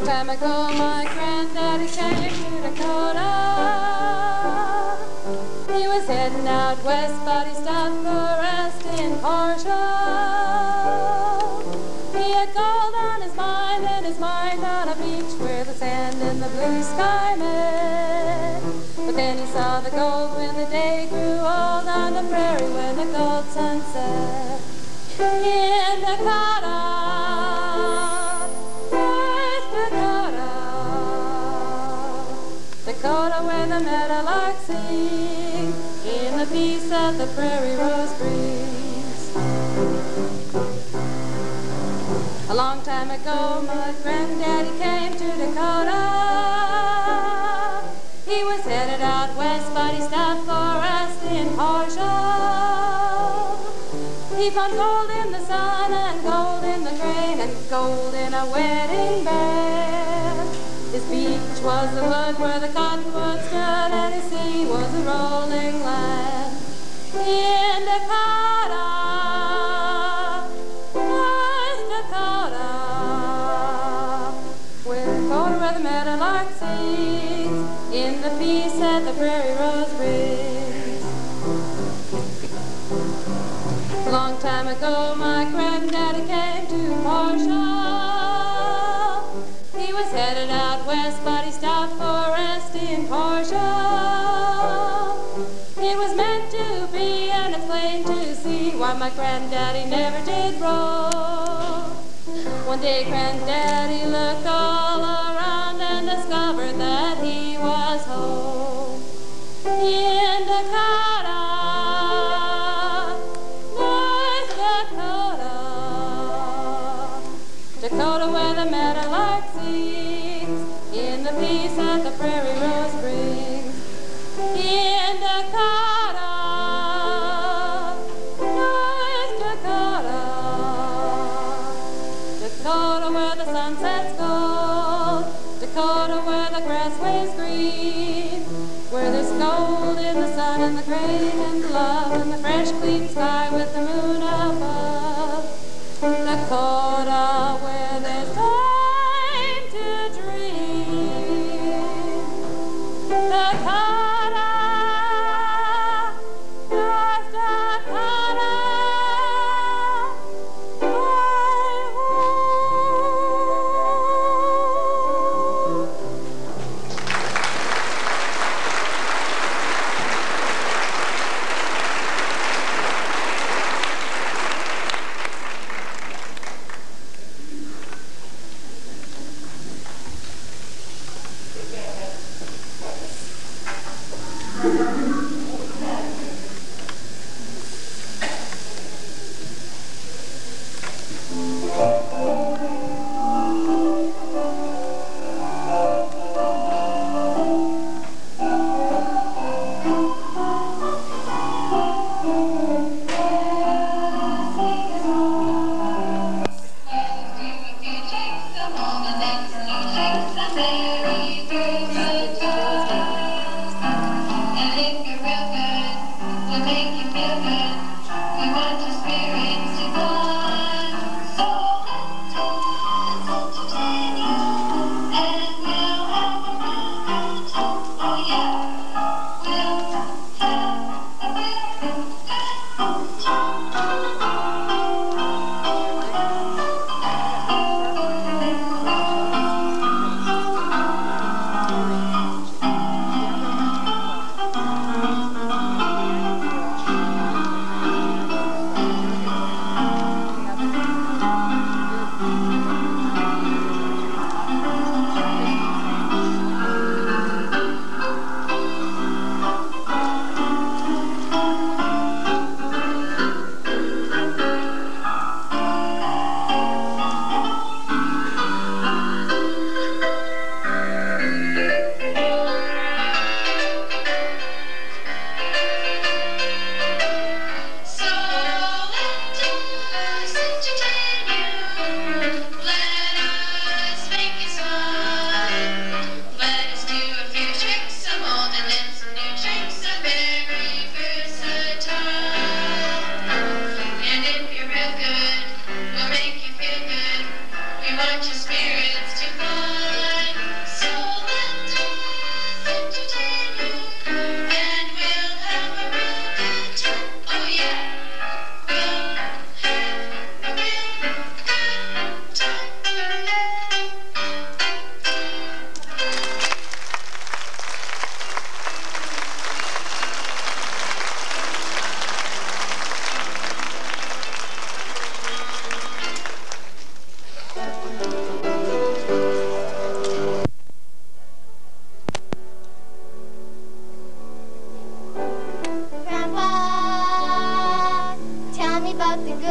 time ago, my granddaddy came to Dakota. He was heading out west, but he stopped for rest in Marshall. He had gold on his mind, and his mind on a beach where the sand and the blue sky met. But then he saw the gold when the day grew old on the prairie when the gold sun set. In Dakota, North Dakota, Dakota where the meadowlarks sing, in the peace that the prairie rose brings. A long time ago, my granddaddy came to Dakota. He was headed out west, but he stopped for rest in Marshall. He found gold in the sun and gold in the grain and gold in a wedding band. His beach was the wood where the cottonwood stood, and his sea was a rolling land. In Dakota, North Dakota, where the meadowlark sings, in the peace that the prairie rose brings. A long time ago, my granddaddy came to Marshall. He was headed out west, but he stopped for rest in Marshall. It was meant to be, and it's plain to see why my granddaddy never did roll. One day, granddaddy looked all around and discovered that he was home. In Dakota, North Dakota, Dakota where the meadowlark sings, in the peace that the prairie rose brings. In Dakota, North Dakota, Dakota where the sun sets gold, Dakota where the grass waves green, where there's gold in the sun and the grain and the love and the fresh clean sky with the moon above. Dakota where there's time to dream. Dakota, North Dakota, my home.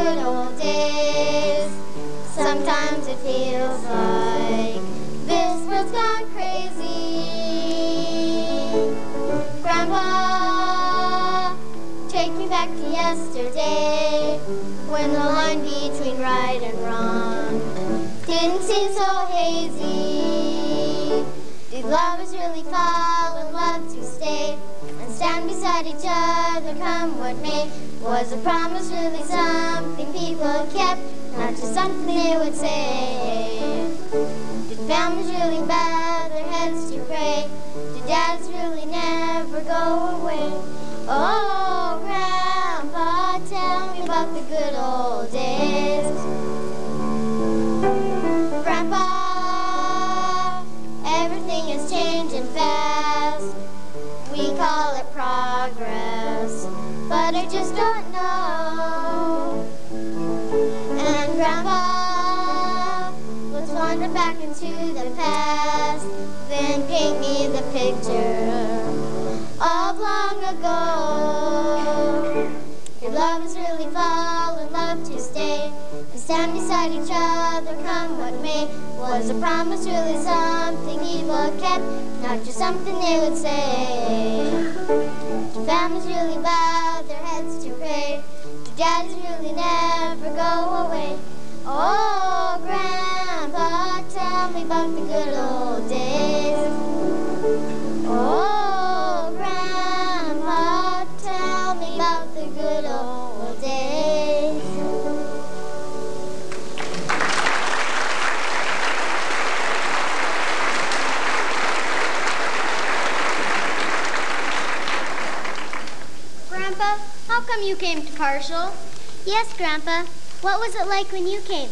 good old days. Sometimes it feels like this world's gone crazy. Grandpa, take me back to yesterday, when the line between right and wrong didn't seem so hazy. Did lovers really fall in love to stay and stand beside each other come what may? Was a promise really something people kept, not just something they would say? Did families really bow their heads to pray? Did dads really never go away? Oh, Grandpa, tell me about the good old days. Grandpa, everything is changing fast. We call it progress, but I just don't know. And Grandpa, let's wander back into the past, then paint me the picture of long ago. Your lovers really fall in love to stay and stand beside each other come what may? Was a promise really something people kept, not just something they would say? Do families really bow their heads to pray? Do daddies really never go away? Oh, Grandpa, tell me about the good old days. Oh, Grandpa, tell me about the good old days. Grandpa, how come you came to Parshall? Yes, Grandpa. What was it like when you came?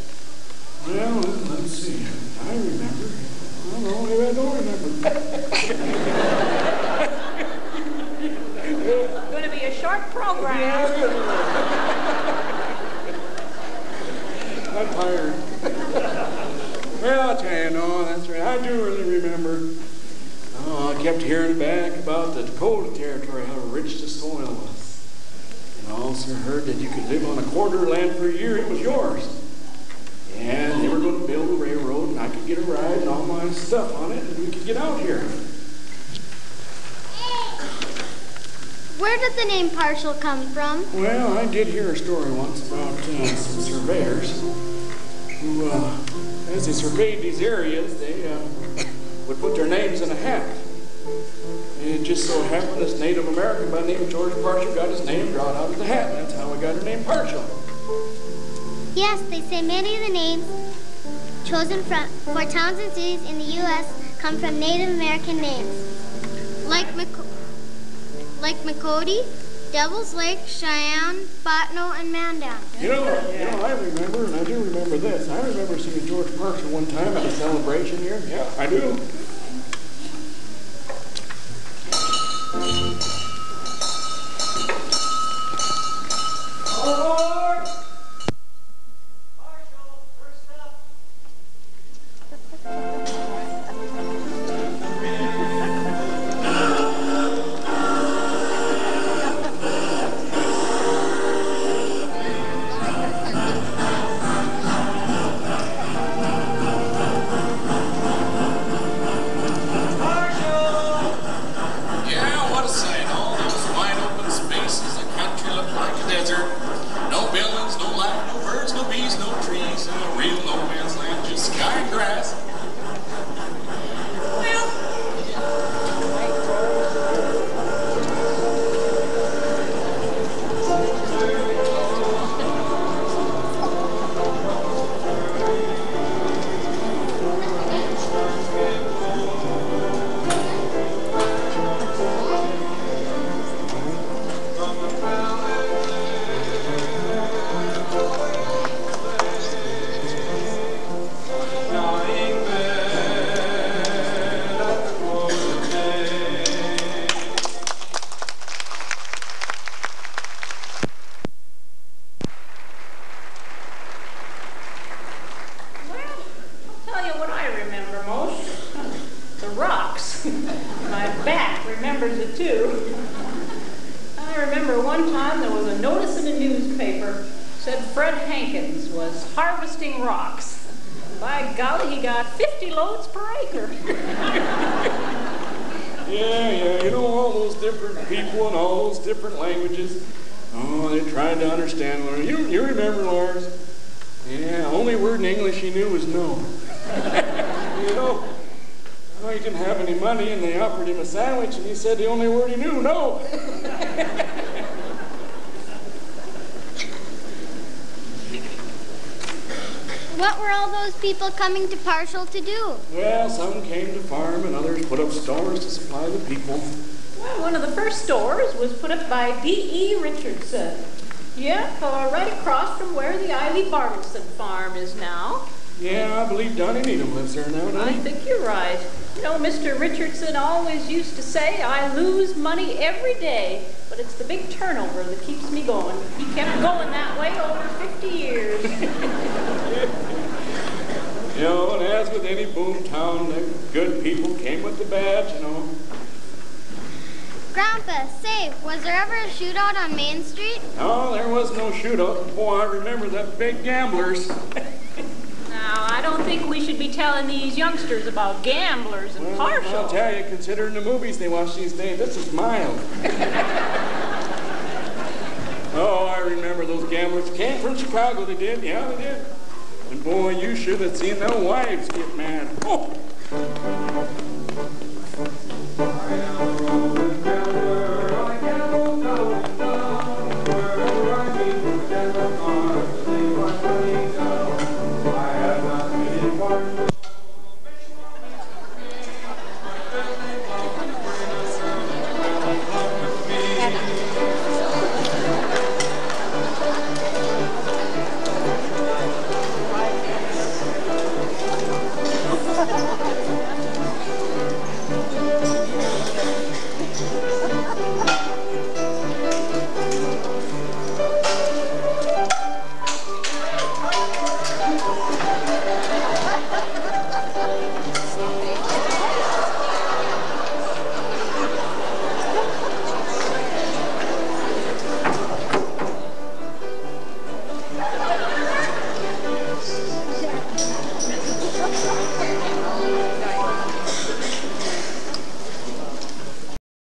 Well, let's see. I remember. I don't know, maybe I don't remember. It's going to be a short program. I'm tired. Well, I'll tell you, no, that's right. I do really remember. Oh, I kept hearing back about the Dakota Territory, how rich the soil was. And I also heard that you could live on a quarter of land for a year, it was yours. And they were going to build a railroad, and I could get a ride and all my stuff on it, and we could get out here. Where did the name Parshall come from? Well, I did hear a story once about some surveyors who, as they surveyed these areas, they would put their names in a hat. And it just so happened this Native American by the name of George Parshall got his name drawn out of the hat, and that's how we got our name Parshall. Yes, they say many of the names chosen for towns and cities in the U.S. come from Native American names. Like Makoti, Devil's Lake, Cheyenne, Botno, and Mandan. You know, I remember, and I do remember this. I remember seeing George Parshall one time at a celebration here. Yeah, I do. Lord! Marshall, first up. said Fred Hankins was harvesting rocks. By golly, he got 50 loads per acre. Yeah, you know, all those different people and all those different languages. Oh, they tried to understand. You remember, Lars? Yeah, only word in English he knew was no. You know, oh, he didn't have any money, and they offered him a sandwich, and he said the only word he knew, no. What were all those people coming to Parshall to do? Well, some came to farm, and others put up stores to supply the people. Well, one of the first stores was put up by D.E. Richardson. Yep, right across from where the Eiley Barbinson farm is now. Yeah, I believe Donnie Needham lives there now, doesn't I he? think you're right. You know, Mr. Richardson always used to say, I lose money every day, but it's the big turnover that keeps me going. He kept going that way over 50 years. You know, and as with any boom town, the good people came with the bad, you know. Grandpa, say, was there ever a shootout on Main Street? No, there was no shootout. Boy, I remember the big gamblers. Now, I don't think we should be telling these youngsters about gamblers and Well, Parshall. I'll tell you, considering the movies they watch these days, this is mild. Oh, I remember those gamblers came from Chicago, they did. Yeah, they did. And boy, you should have seen their wives get mad. Oh.